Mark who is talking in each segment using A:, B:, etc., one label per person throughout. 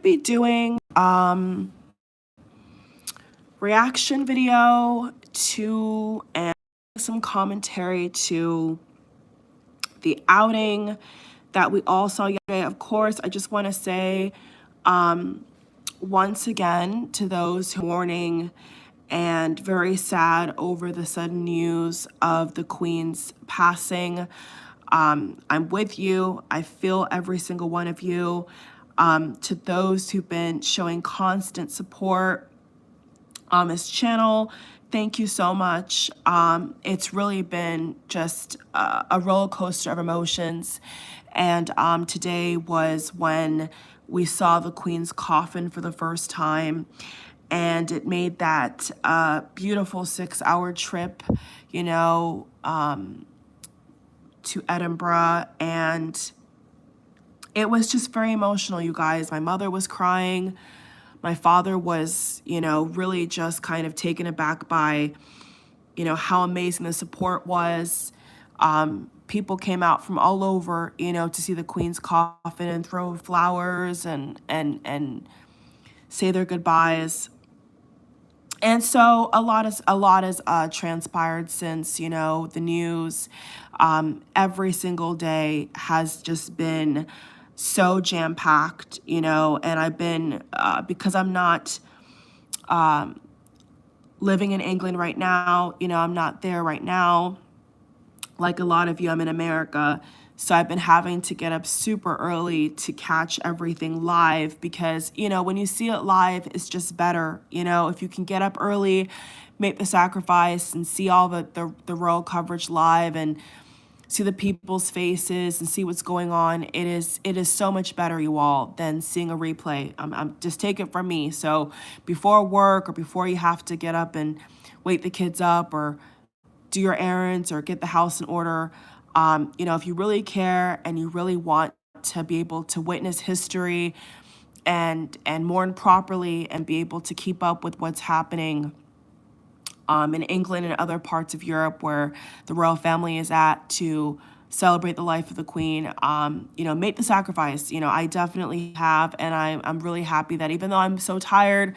A: be doing reaction video to and some commentary to the outing that we all saw yesterday. Of course, I just want to say once again to those who are mourning and very sad over the sudden news of the Queen's passing. I'm with you. I feel every single one of you. To those who've been showing constant support on this channel, thank you so much. It's really been just a roller coaster of emotions. And today was when we saw the Queen's coffin for the first time. And it made that beautiful 6-hour trip, you know, to Edinburgh. And it was just very emotional, you guys. My mother was crying. My father was, you know, really just kind of taken aback by, you know, how amazing the support was. People came out from all over, you know, to see the Queen's coffin and throw flowers and say their goodbyes. And so a lot has transpired since, you know, the news. Every single day has just been so jam-packed, you know, and I've been, because I'm not living in England right now, you know, I'm not there right now. Like a lot of you, I'm in America. So I've been having to get up super early to catch everything live because, you know, when you see it live, it's just better. You know, if you can get up early, make the sacrifice and see all the royal coverage live and see the people's faces and see what's going on, it is so much better, you all, than seeing a replay. I'm just take it from me. So before work or before you have to get up and wake the kids up or do your errands or get the house in order, you know, if you really care and you really want to be able to witness history and mourn properly and be able to keep up with what's happening in England and other parts of Europe where the royal family is at to celebrate the life of the Queen, you know, make the sacrifice. You know, I definitely have, and I'm really happy that even though I'm so tired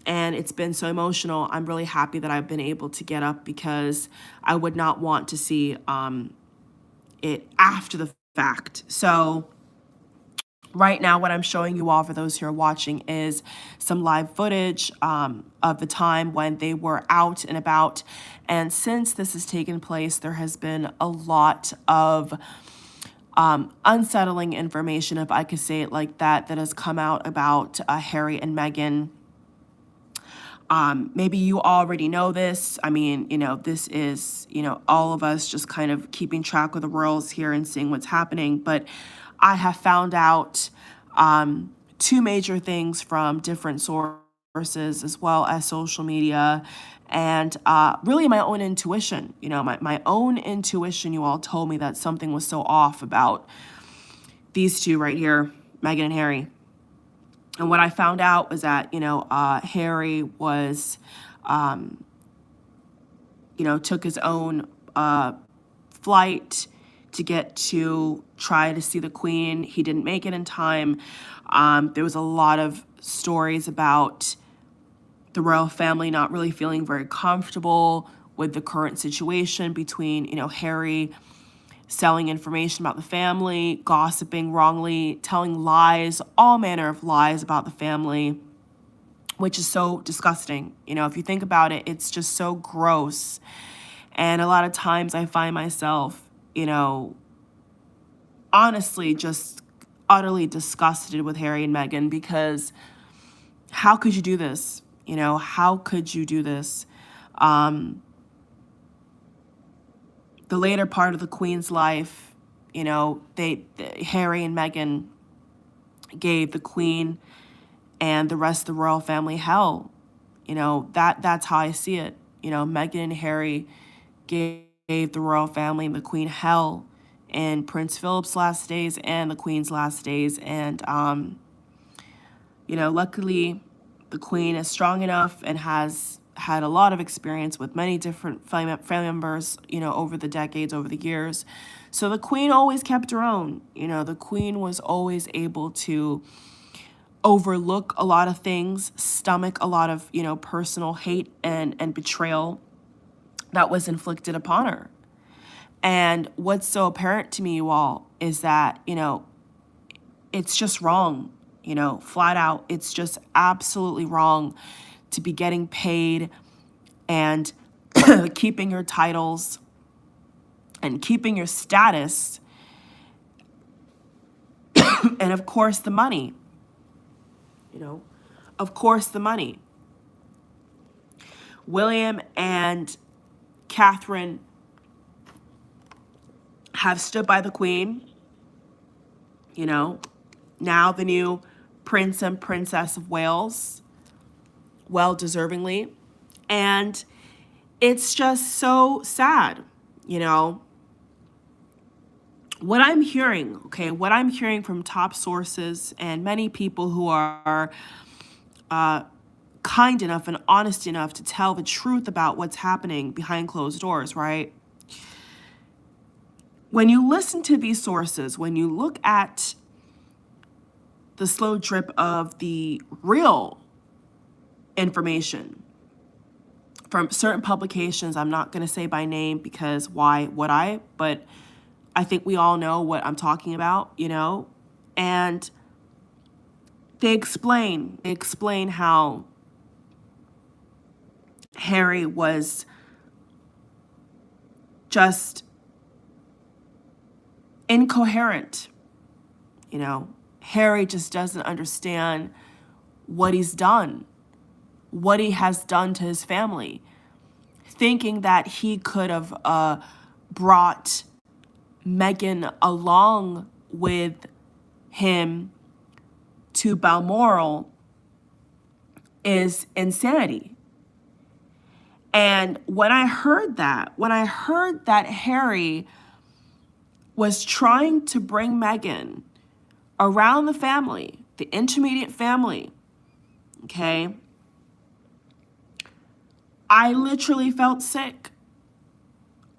A: and it's been so emotional, I'm really happy that I've been able to get up because I would not want to see it after the fact. So right now, what I'm showing you all for those who are watching is some live footage of the time when they were out and about. And since this has taken place, there has been a lot of unsettling information, if I could say it like that, that has come out about Harry and Meghan. Maybe you already know this. I mean, you know, this is, you know, all of us just kind of keeping track of the royals here and seeing what's happening. But I have found out two major things from different sources as well as social media and really my own intuition. You know, my own intuition, you all told me that something was so off about these two right here, Meghan and Harry. And what I found out was that, you know, Harry was, you know, took his own flight to get to try to see the Queen. He didn't make it in time. There was a lot of stories about the royal family not really feeling very comfortable with the current situation between, you know, Harry selling information about the family, gossiping wrongly, telling lies, all manner of lies about the family, which is so disgusting. You know, if you think about it, it's just so gross. And a lot of times I find myself, you know, honestly, just utterly disgusted with Harry and Meghan because how could you do this? You know, how could you do this? The later part of the Queen's life, you know, Harry and Meghan gave the Queen and the rest of the royal family hell. You know, that's how I see it. You know, Meghan and Harry gave the royal family and the Queen hell in Prince Philip's last days and the Queen's last days. And, you know, luckily the Queen is strong enough and has had a lot of experience with many different family members, you know, over the decades, over the years. So the Queen always kept her own. You know, the Queen was always able to overlook a lot of things, stomach a lot of, personal hate and betrayal that was inflicted upon her. And what's so apparent to me, you all, is that, it's just wrong, flat out. It's just absolutely wrong to be getting paid and keeping your titles and keeping your status and, of course, the money. Of course, the money. William and Catherine have stood by the Queen, now the new Prince and Princess of Wales, well deservingly. And it's just so sad, what I'm hearing from top sources and many people who are kind enough and honest enough to tell the truth about what's happening behind closed doors, right? When you listen to these sources, when you look at the slow drip of the real information from certain publications, I'm not going to say by name because why would I? But I think we all know what I'm talking about, and they explain how Harry was just incoherent. Harry just doesn't understand what he's done, what he has done to his family, thinking that he could have brought Meghan along with him to Balmoral is insanity. And when I heard that Harry was trying to bring Meghan around the family, the intermediate family, okay, I literally felt sick.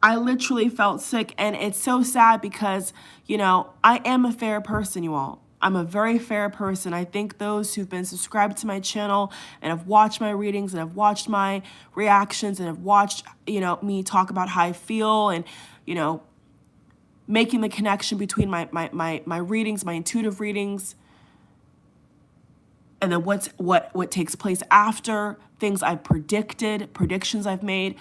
A: And it's so sad because, I am a fair person, you all. I'm a very fair person. I think those who've been subscribed to my channel and have watched my readings and have watched my reactions and have watched, me talk about how I feel and, making the connection between my readings, my intuitive readings, and then what takes place after, things I've predicted, predictions I've made,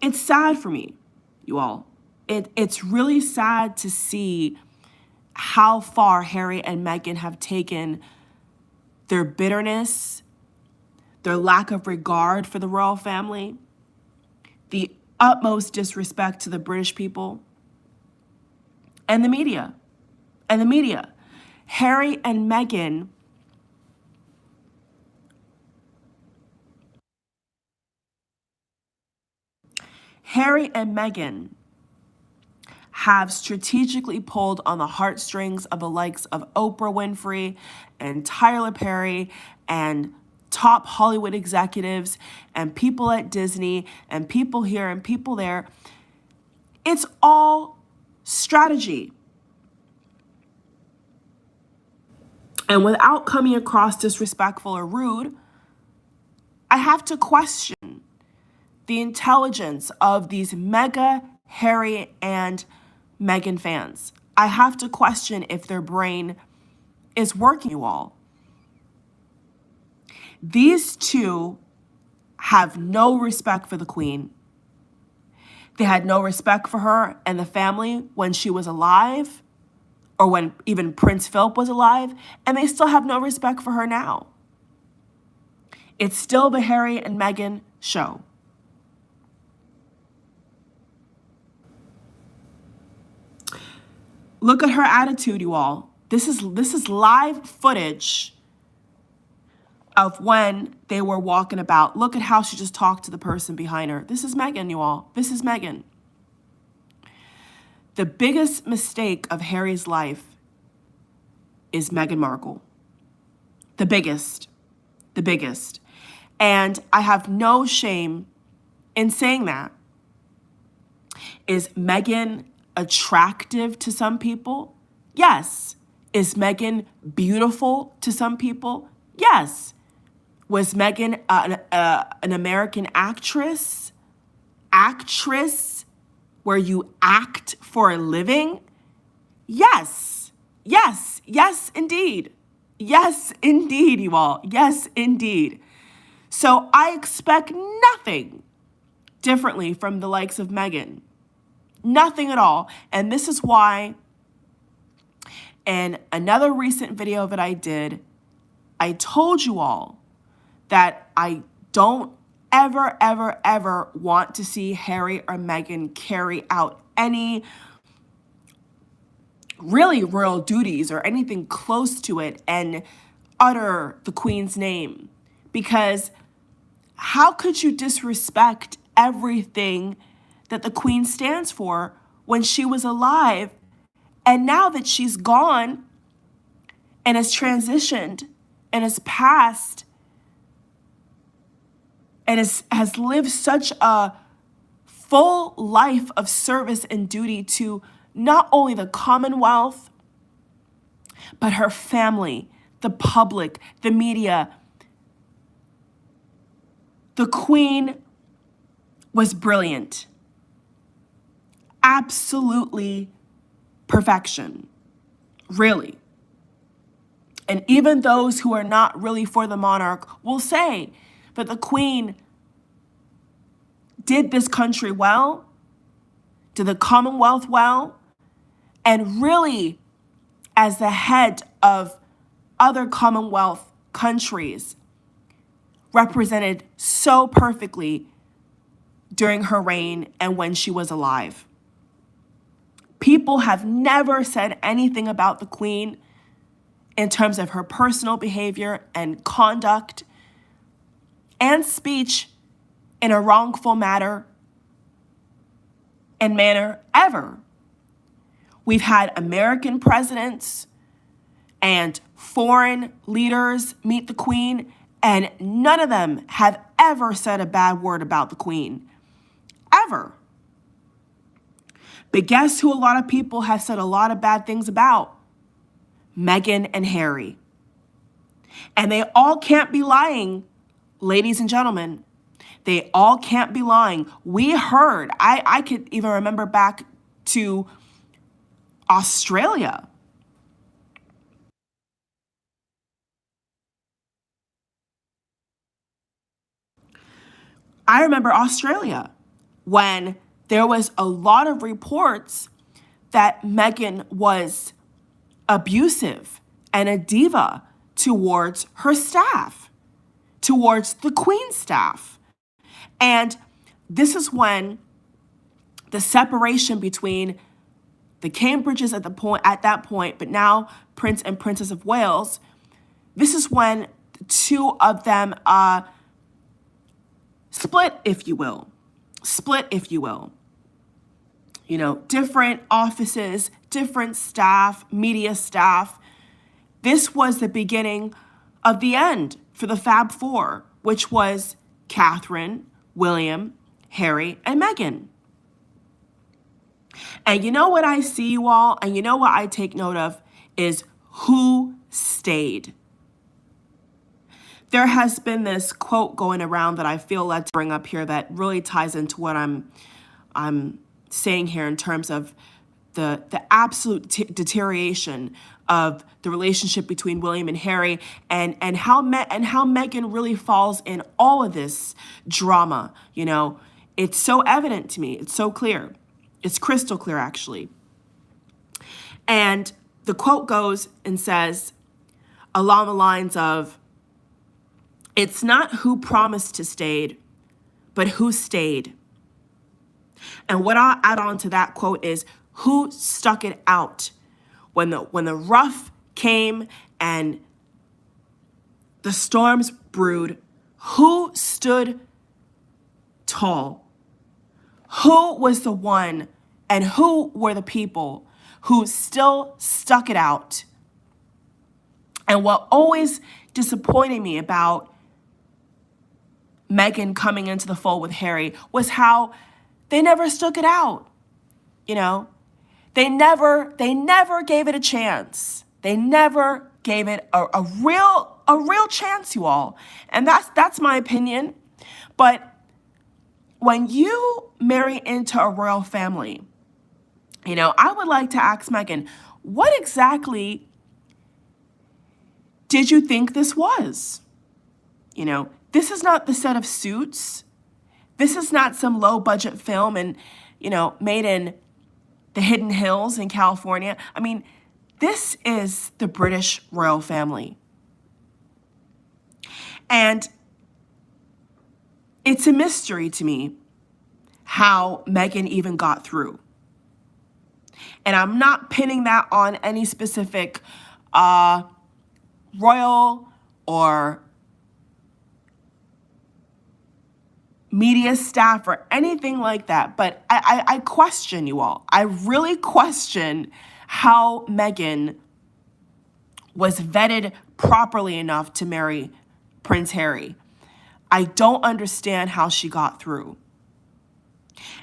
A: it's sad for me, you all. It's really sad to see how far Harry and Meghan have taken their bitterness, their lack of regard for the royal family, the utmost disrespect to the British people, and the media. Harry and Meghan have strategically pulled on the heartstrings of the likes of Oprah Winfrey and Tyler Perry and top Hollywood executives and people at Disney and people here and people there. It's all strategy. And without coming across disrespectful or rude, I have to question the intelligence of these mega Harry and Meghan fans. I have to question if their brain is working, you all. These two have no respect for the Queen. They had no respect for her and the family when she was alive, or when even Prince Philip was alive, and they still have no respect for her now. It's still the Harry and Meghan show. Look at her attitude, you all. This is live footage of when they were walking about. Look at how she just talked to the person behind her. This is Meghan, you all. This is Meghan. The biggest mistake of Harry's life is Meghan Markle. The biggest. And I have no shame in saying that. Is Meghan attractive to some people? Yes. Is Meghan beautiful to some people? Yes. Was Meghan an American actress? Actress where you act for a living? Yes. Yes. Yes, indeed. Yes, indeed, you all. Yes, indeed. So I expect nothing differently from the likes of Meghan. Nothing at all. And this is why in another recent video that I did, I told you all that I don't ever, ever, ever want to see Harry or Meghan carry out any really royal duties or anything close to it and utter the Queen's name. Because how could you disrespect everything that the Queen stands for when she was alive? And now that she's gone and has transitioned and has passed and has lived such a full life of service and duty to not only the Commonwealth, but her family, the public, the media. The Queen was brilliant. Absolutely perfection. Really. And even those who are not really for the monarch will say that the Queen did this country well, did the Commonwealth well, and really, as the head of other Commonwealth countries, represented so perfectly during her reign and when she was alive. People have never said anything about the Queen in terms of her personal behavior and conduct and speech in a wrongful manner ever. We've had American presidents and foreign leaders meet the Queen, and none of them have ever said a bad word about the Queen. Ever. But guess who a lot of people have said a lot of bad things about? Meghan and Harry. And they all can't be lying, ladies and gentlemen. They all can't be lying. We heard, I could even remember back to Australia. I remember Australia when there was a lot of reports that Meghan was abusive and a diva towards her staff, towards the Queen's staff. And this is when the separation between the Cambridges at that point, but now Prince and Princess of Wales, this is when the two of them split, if you will. You know, different offices, different staff, media staff. This was the beginning of the end for the Fab Four, which was Catherine, William, Harry, and Meghan. And you know what I see, you all, and you know what I take note of is who stayed. There has been this quote going around that I feel led to bring up here that really ties into what I'm saying here in terms of the absolute deterioration of the relationship between William and Harry, and how Meghan really falls in all of this drama. You know, it's so evident to me. It's so clear. It's crystal clear, actually. And the quote goes and says, along the lines of, "It's not who promised to stay, but who stayed." And what I'll add on to that quote is who stuck it out when the rough came and the storms brewed. Who stood tall? Who was the one and who were the people who still stuck it out? And what always disappointed me about Meghan coming into the fold with Harry was how they never stuck it out. You know, they never gave it a chance. They never gave it a real chance, you all. And that's my opinion. But when you marry into a royal family, I would like to ask Meghan, what exactly did you think this was? This is not the set of Suits. This is not some low budget film and, made in the Hidden Hills in California. I mean, this is the British royal family. And it's a mystery to me how Meghan even got through. And I'm not pinning that on any specific royal or media staff or anything like that. But I question, you all. I really question how Meghan was vetted properly enough to marry Prince Harry. I don't understand how she got through.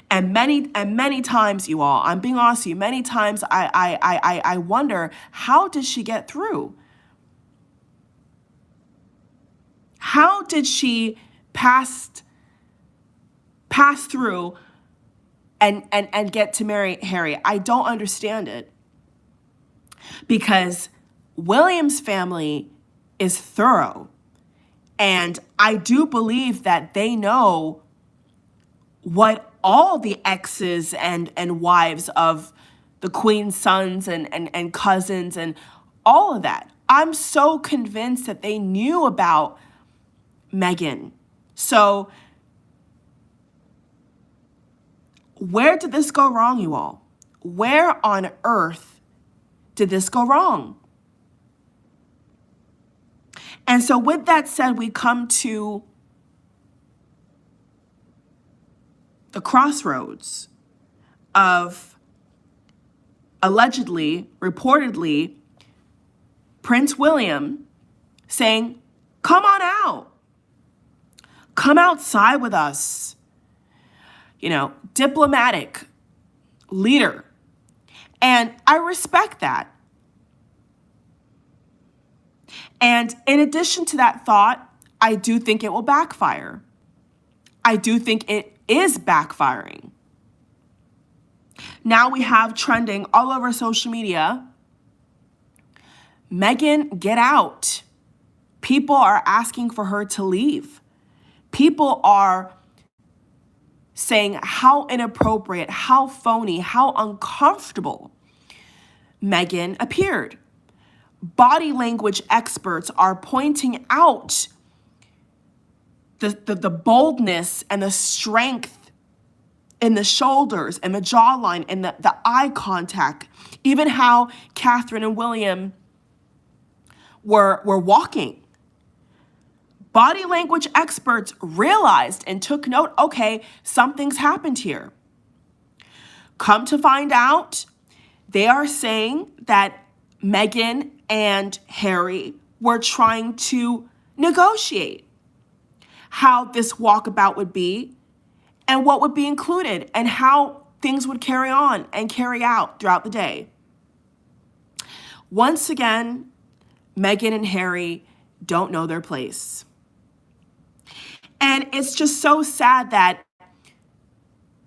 A: And many times, you all, I'm being honest with you, many times I wonder, how did she get through? How did she pass through and get to marry Harry? I don't understand it. Because William's family is thorough. And I do believe that they know what all the exes and wives of the Queen's sons and cousins and all of that. I'm so convinced that they knew about Meghan. So where did this go wrong, you all? Where on earth did this go wrong? And so with that said, we come to the crossroads of allegedly, reportedly, Prince William saying, come on out. Come outside with us. Diplomatic leader. And I respect that. And in addition to that thought, I do think it will backfire. I do think it is backfiring. Now we have trending all over social media, Meghan, get out. People are asking for her to leave. People are saying how inappropriate, how phony, how uncomfortable Meghan appeared. Body language experts are pointing out the boldness and the strength in the shoulders and the jawline and the eye contact, even how Catherine and William were walking. Body language experts realized and took note, okay, something's happened here. Come to find out, they are saying that Meghan and Harry were trying to negotiate how this walkabout would be and what would be included and how things would carry on and carry out throughout the day. Once again, Meghan and Harry don't know their place. And it's just so sad that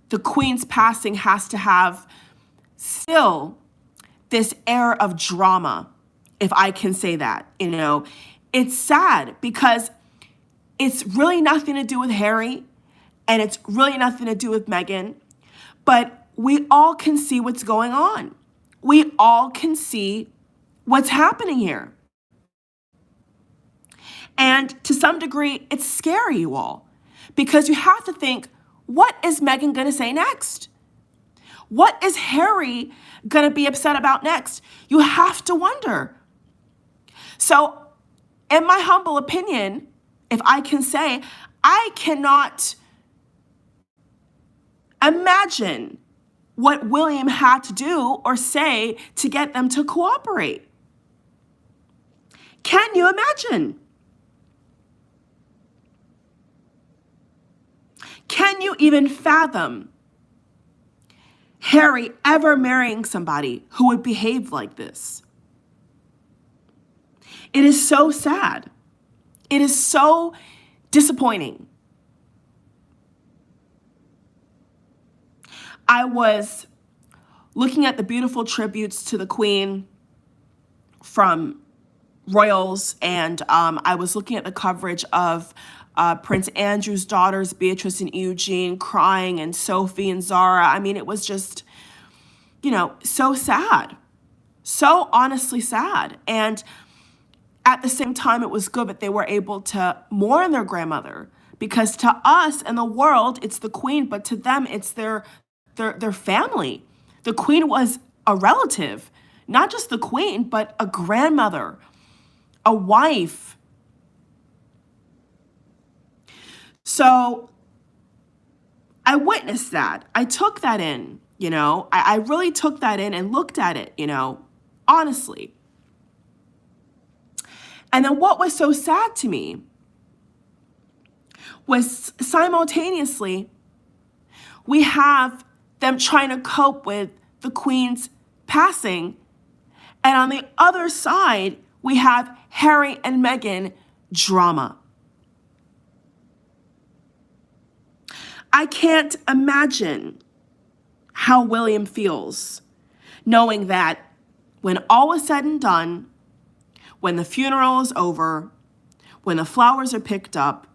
A: the Queen's passing has to have still this air of drama, if I can say that. It's sad because it's really nothing to do with Harry and it's really nothing to do with Meghan, but we all can see what's going on. We all can see what's happening here. And to some degree, it's scary, you all, because you have to think, what is Meghan going to say next? What is Harry going to be upset about next? You have to wonder. So, in my humble opinion, if I can say, I cannot imagine what William had to do or say to get them to cooperate. Can you imagine? Can you even fathom Harry ever marrying somebody who would behave like this? It is so sad. It is so disappointing. I was looking at the beautiful tributes to the Queen from royals, and I was looking at the coverage of Prince Andrew's daughters, Beatrice and Eugene, crying, and Sophie and Zara. I mean, it was just, so sad. So honestly sad. And at the same time, it was good that they were able to mourn their grandmother, because to us and the world, it's the Queen, but to them, it's their family. The Queen was a relative, not just the Queen, but a grandmother, a wife. So I witnessed that. I took that in, I really took that in and looked at it, honestly. And then what was so sad to me was simultaneously, we have them trying to cope with the Queen's passing. And on the other side, we have Harry and Meghan drama. I can't imagine how William feels knowing that when all is said and done, when the funeral is over, when the flowers are picked up,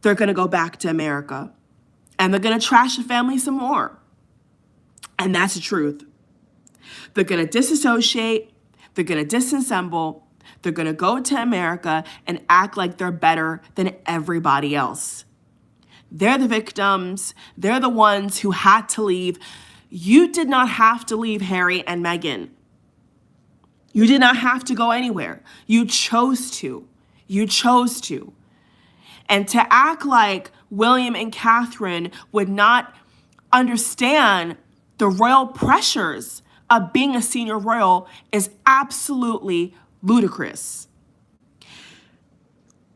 A: they're going to go back to America and they're going to trash the family some more. And that's the truth. They're going to disassociate, they're going to disassemble, they're going to go to America and act like they're better than everybody else. They're the victims. They're the ones who had to leave. You did not have to leave, Harry and Meghan. You did not have to go anywhere. You chose to. You chose to. And to act like William and Catherine would not understand the royal pressures of being a senior royal is absolutely ludicrous.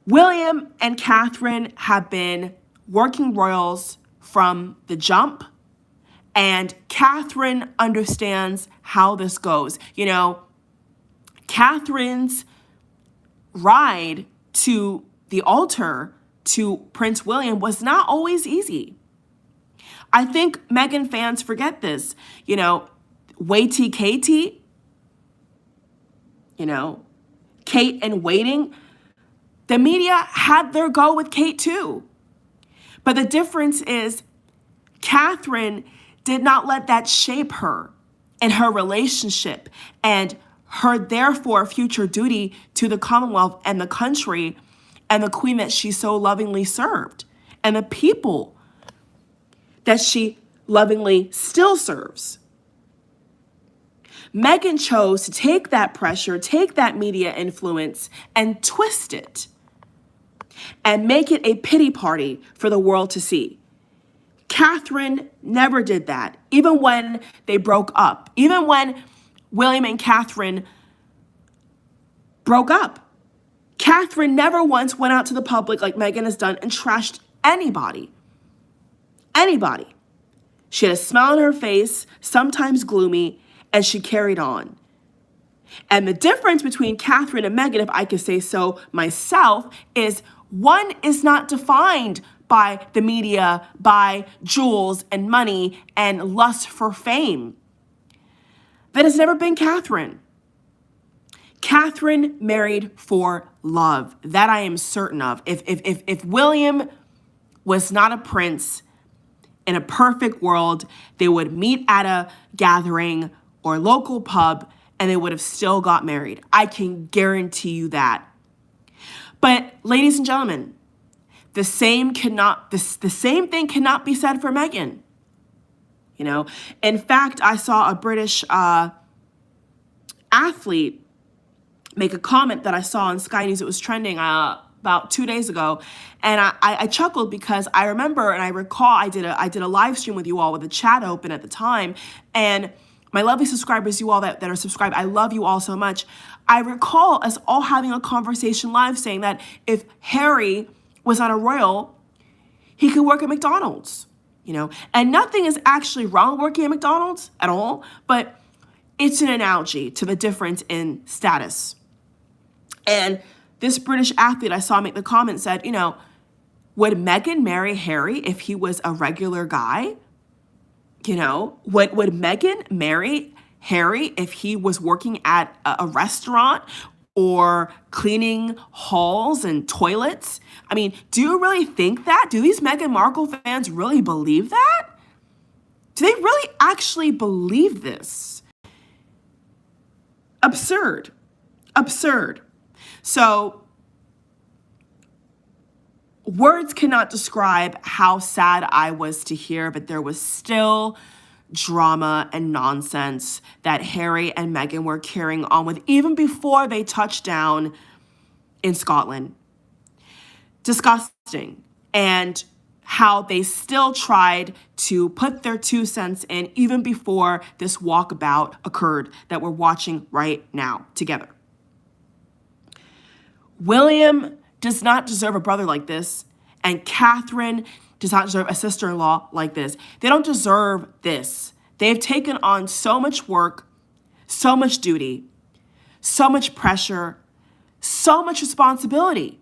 A: William and Catherine have been working royals from the jump, and Catherine understands how this goes. Catherine's ride to the altar to Prince William was not always easy. I think Meghan fans forget this. Waity Katie, Kate in waiting. The media had their go with Kate too. But the difference is Catherine did not let that shape her and her relationship and her, therefore, future duty to the Commonwealth and the country and the Queen that she so lovingly served and the people that she lovingly still serves. Meghan chose to take that pressure, take that media influence, and twist it and make it a pity party for the world to see. Catherine never did that, even when they broke up, even when William and Catherine broke up. Catherine never once went out to the public like Meghan has done and trashed anybody. Anybody. She had a smile on her face, sometimes gloomy, and she carried on. And the difference between Catherine and Meghan, if I could say so myself, is one is not defined by the media, by jewels and money and lust for fame. That has never been Catherine. Catherine married for love. That I am certain of. If William was not a prince, in a perfect world, they would meet at a gathering or local pub and they would have still got married. I can guarantee you that. But ladies and gentlemen, the same thing cannot be said for Meghan. In fact, I saw a British athlete make a comment that I saw on Sky News. It was trending about 2 days ago, and I chuckled because I remember and I recall I did a live stream with you all with the chat open at the time, and my lovely subscribers, you all that are subscribed, I love you all so much. I recall us all having a conversation live saying that if Harry was on a royal, he could work at McDonald's, and nothing is actually wrong working at McDonald's at all, but it's an analogy to the difference in status. And this British athlete I saw make the comment said, would Meghan marry Harry if he was a regular guy? Would Meghan marry Harry if he was working at a restaurant or cleaning halls and toilets? I mean, do you really think that? Do these Meghan Markle fans really believe that? Do they really actually believe this? Absurd. Absurd. So, words cannot describe how sad I was to hear, but there was still drama and nonsense that Harry and Meghan were carrying on with even before they touched down in Scotland. Disgusting. And how they still tried to put their 2 cents in even before this walkabout occurred that we're watching right now together. William does not deserve a brother like this, and Catherine does not deserve a sister-in-law like this. They don't deserve this. They've taken on so much work, so much duty, so much pressure, so much responsibility.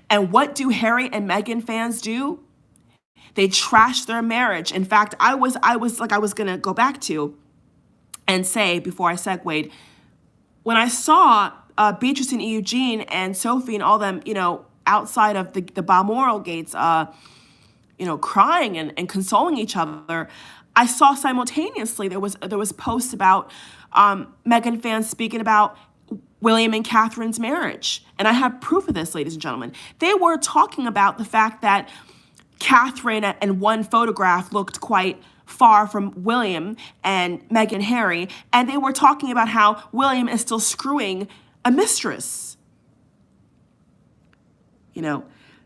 A: And what do Harry and Meghan fans do? They trash their marriage. In fact, I was going to go back to and say before I segued, when I saw Beatrice and Eugene and Sophie and all them, outside of the Balmoral gates, crying and consoling each other, I saw simultaneously there was posts about Meghan fans speaking about William and Catherine's marriage. And I have proof of this, ladies and gentlemen. They were talking about the fact that Catherine in one photograph looked quite far from William and Meghan Harry, and they were talking about how William is still screwing a mistress,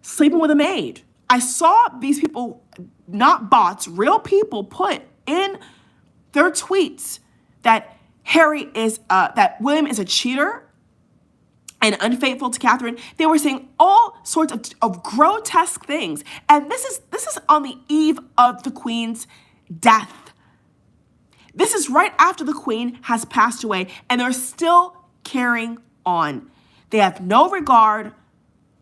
A: sleeping with a maid. I saw these people, not bots, real people, put in their tweets that that William is a cheater and unfaithful to Catherine. They were saying all sorts of grotesque things. And this is on the eve of the Queen's death. This is right after the Queen has passed away, and they're still carrying on. They have no regard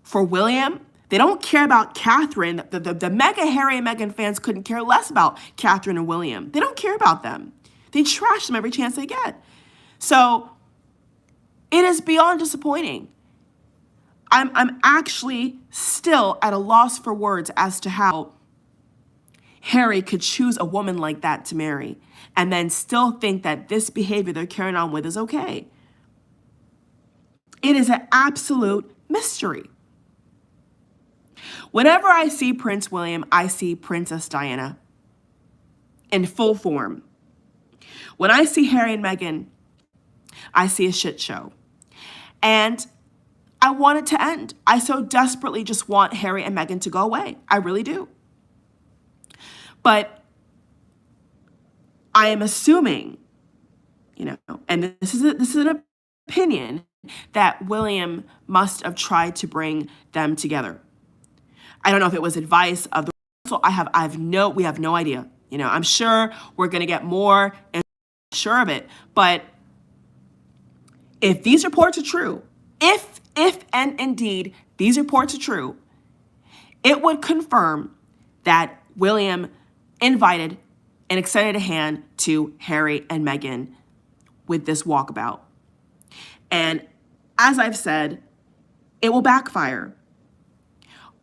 A: for William. They don't care about Catherine. The mega Harry and Meghan fans couldn't care less about Catherine and William. They don't care about them. They trash them every chance they get. So it is beyond disappointing. I'm actually still at a loss for words as to how Harry could choose a woman like that to marry and then still think that this behavior they're carrying on with is okay. It is an absolute mystery. Whenever I see Prince William, I see Princess Diana in full form. When I see Harry and Meghan, I see a shit show. And I want it to end. I so desperately just want Harry and Meghan to go away. I really do. But I am assuming, and this is an opinion, that William must have tried to bring them together. I don't know if it was advice of the council. We have no idea. I'm sure we're going to get more, and I'm sure of it. But if these reports are true, if and indeed these reports are true, it would confirm that William invited and extended a hand to Harry and Meghan with this walkabout. And as I've said, it will backfire.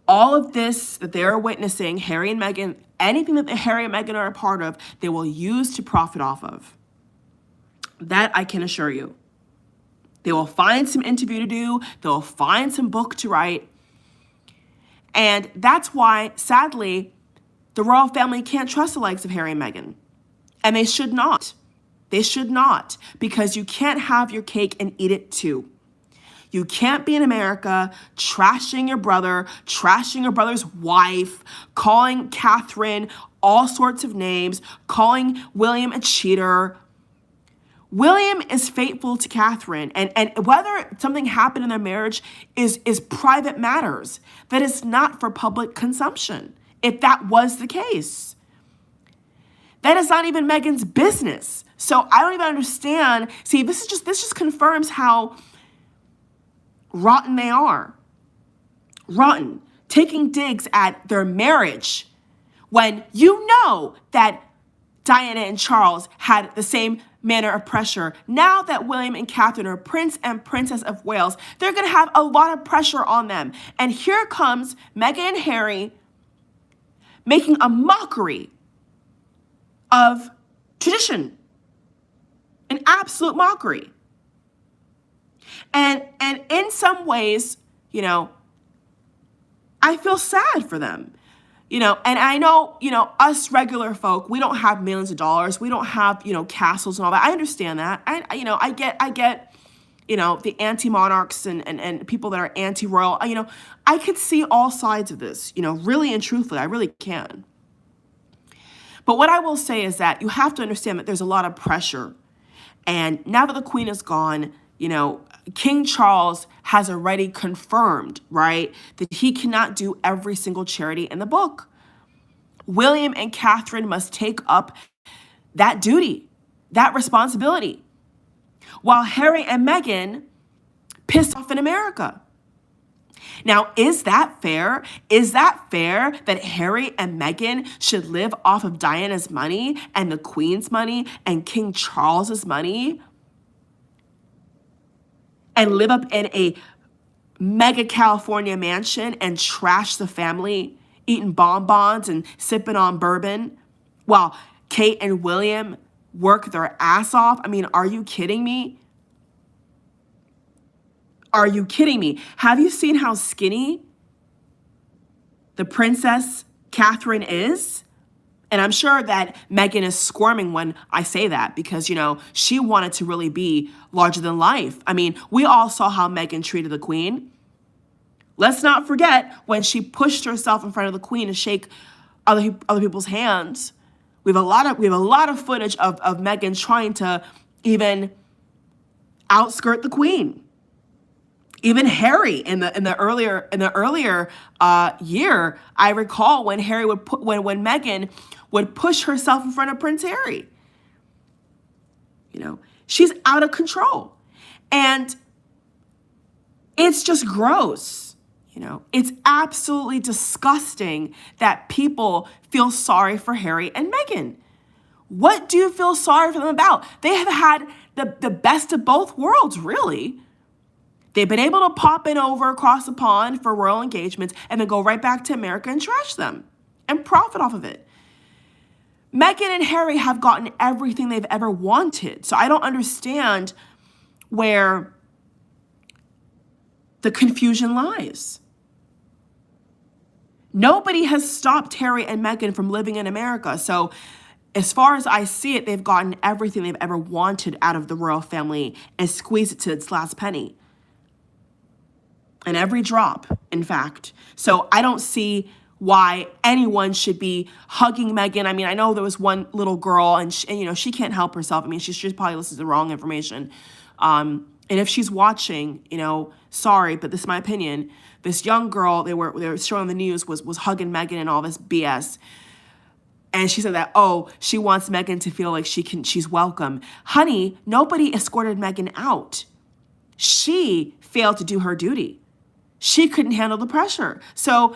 A: All of this that they're witnessing, Harry and Meghan, anything that Harry and Meghan are a part of, they will use to profit off of. That I can assure you. They will find some interview to do. They'll find some book to write. And that's why, sadly, the royal family can't trust the likes of Harry and Meghan. And they should not. They should not. Because you can't have your cake and eat it too. You can't be in America trashing your brother, trashing your brother's wife, calling Catherine all sorts of names, calling William a cheater. William is faithful to Catherine, and whether something happened in their marriage is private matters. That is not for public consumption, if that was the case. That is not even Meghan's business. So I don't even understand. See, this just confirms how rotten they are. Rotten. Taking digs at their marriage when you know that Diana and Charles had the same manner of pressure. Now that William and Catherine are Prince and Princess of Wales, they're going to have a lot of pressure on them. And here comes Meghan and Harry making a mockery of tradition, an absolute mockery. And in some ways, I feel sad for them. And I know, us regular folk, we don't have millions of dollars. We don't have, castles and all that. I understand that. I get, the anti-monarchs and people that are anti-royal. I could see all sides of this, really and truthfully, I really can. But what I will say is that you have to understand that there's a lot of pressure. And now that the Queen is gone, King Charles has already confirmed, right, that he cannot do every single charity in the book. William and Catherine must take up that duty, that responsibility, while Harry and Meghan pissed off in America. Now, is that fair? Is that fair that Harry and Meghan should live off of Diana's money and the Queen's money and King Charles's money and live up in a mega California mansion and trash the family, eating bonbons and sipping on bourbon while Kate and William work their ass off? I mean, are you kidding me? Are you kidding me? Have you seen how skinny the Princess Catherine is? And I'm sure that Meghan is squirming when I say that because, she wanted to really be larger than life. I mean, we all saw how Meghan treated the Queen. Let's not forget when she pushed herself in front of the Queen to shake other people's hands. We have a lot of footage of Meghan trying to even outskirt the Queen. Even Harry in the earlier year, I recall when when Meghan would push herself in front of Prince Harry. She's out of control, and it's just gross. It's absolutely disgusting that people feel sorry for Harry and Meghan. What do you feel sorry for them about? They have had the best of both worlds, really. They've been able to pop in over across the pond for royal engagements and then go right back to America and trash them and profit off of it. Meghan and Harry have gotten everything they've ever wanted. So I don't understand where the confusion lies. Nobody has stopped Harry and Meghan from living in America. So as far as I see it, they've gotten everything they've ever wanted out of the royal family and squeezed it to its last penny. And every drop, in fact. So I don't see why anyone should be hugging Meghan. I mean, I know there was one little girl and she can't help herself. I mean, she's probably listening to the wrong information. And if she's watching, sorry, but this is my opinion. This young girl they were showing on the news was hugging Meghan and all this BS. And she said that, she wants Meghan to feel like she's welcome. Honey, nobody escorted Meghan out. She failed to do her duty. She couldn't handle the pressure. So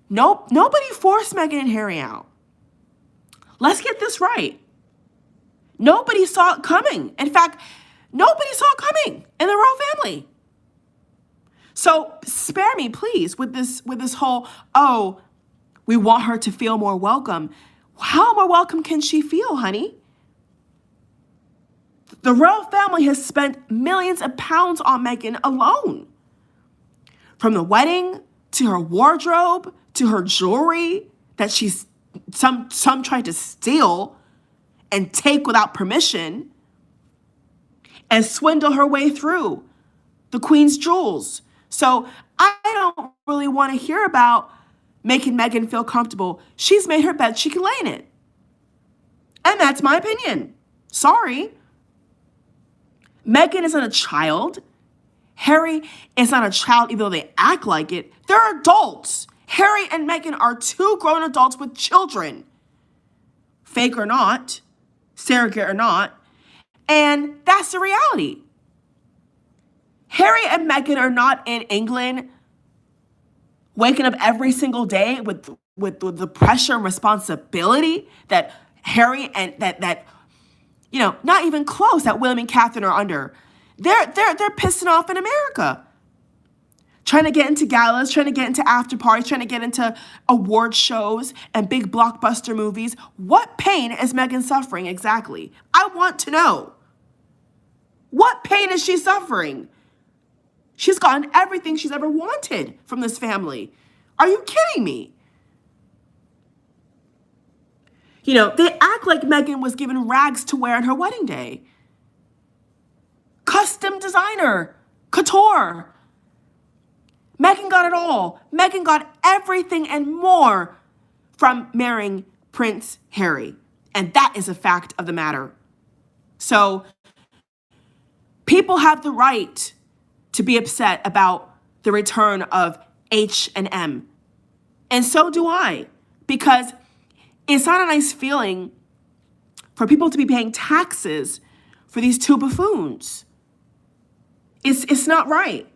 A: nobody forced Meghan and Harry out. Let's get this right. Nobody saw it coming. In fact, nobody saw it coming in the royal family. So spare me, please, with this whole, we want her to feel more welcome. How more welcome can she feel, honey? The royal family has spent millions of pounds on Meghan alone. From the wedding, to her wardrobe, to her jewelry that some tried to steal and take without permission and swindle her way through the Queen's jewels. So I don't really want to hear about making Meghan feel comfortable. She's made her bed, she can lay in it. And that's my opinion. Sorry. Meghan isn't a child. Harry is not a child, even though they act like it. They're adults. Harry and Meghan are two grown adults with children. Fake or not, surrogate or not. And that's the reality. Harry and Meghan are not in England waking up every single day with the pressure and responsibility that Harry and that not even close, that William and Catherine are under. They're pissing off in America. Trying to get into galas, trying to get into after parties, trying to get into award shows and big blockbuster movies. What pain is Meghan suffering exactly? I want to know. What pain is she suffering? She's gotten everything she's ever wanted from this family. Are you kidding me? They act like Meghan was given rags to wear on her wedding day. Custom designer, couture. Meghan got it all. Meghan got everything and more from marrying Prince Harry. And that is a fact of the matter. So people have the right to be upset about the return of H&M. And so do I, because it's not a nice feeling for people to be paying taxes for these two buffoons. It's not right.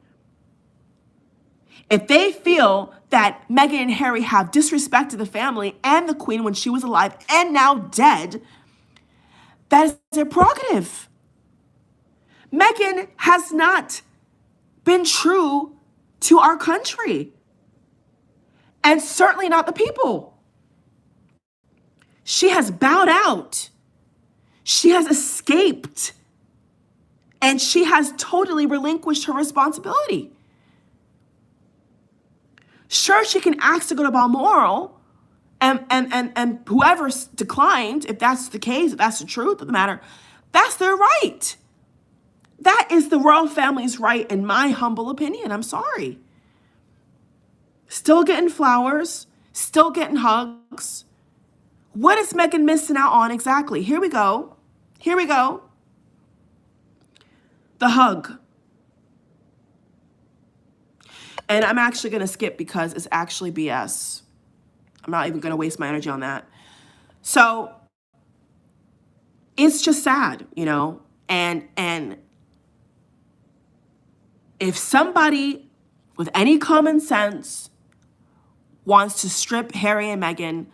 A: If they feel that Meghan and Harry have disrespected the family and the Queen when she was alive and now dead, that is their prerogative. Meghan has not been true to our country, and certainly not the people. She has bowed out. She has escaped. And she has totally relinquished her responsibility. Sure, she can ask to go to Balmoral, and whoever declined, if that's the case, if that's the truth of the matter, that's their right. That is the royal family's right, in my humble opinion. I'm sorry. Still getting flowers, still getting hugs. What is Meghan missing out on exactly? Here we go. Here we go. The hug. And I'm actually going to skip because it's actually BS. I'm not even going to waste my energy on that. So it's just sad, and if somebody with any common sense wants to strip Harry and Meghan,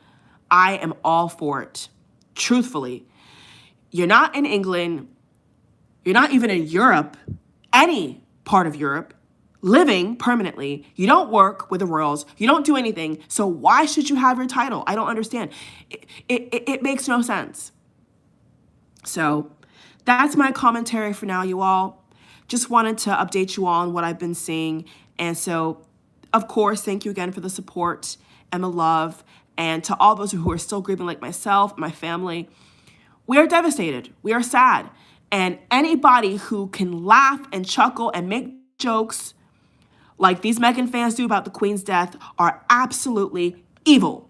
A: I am all for it. Truthfully, you're not in England. You're not even in Europe, any part of Europe, living permanently. You don't work with the royals. You don't do anything. So why should you have your title? I don't understand. It makes no sense. So that's my commentary for now, you all. Just wanted to update you all on what I've been seeing. And so, of course, thank you again for the support and the love. And to all those who are still grieving like myself, my family, we are devastated. We are sad. And anybody who can laugh and chuckle and make jokes like these Meghan fans do about the Queen's death are absolutely evil.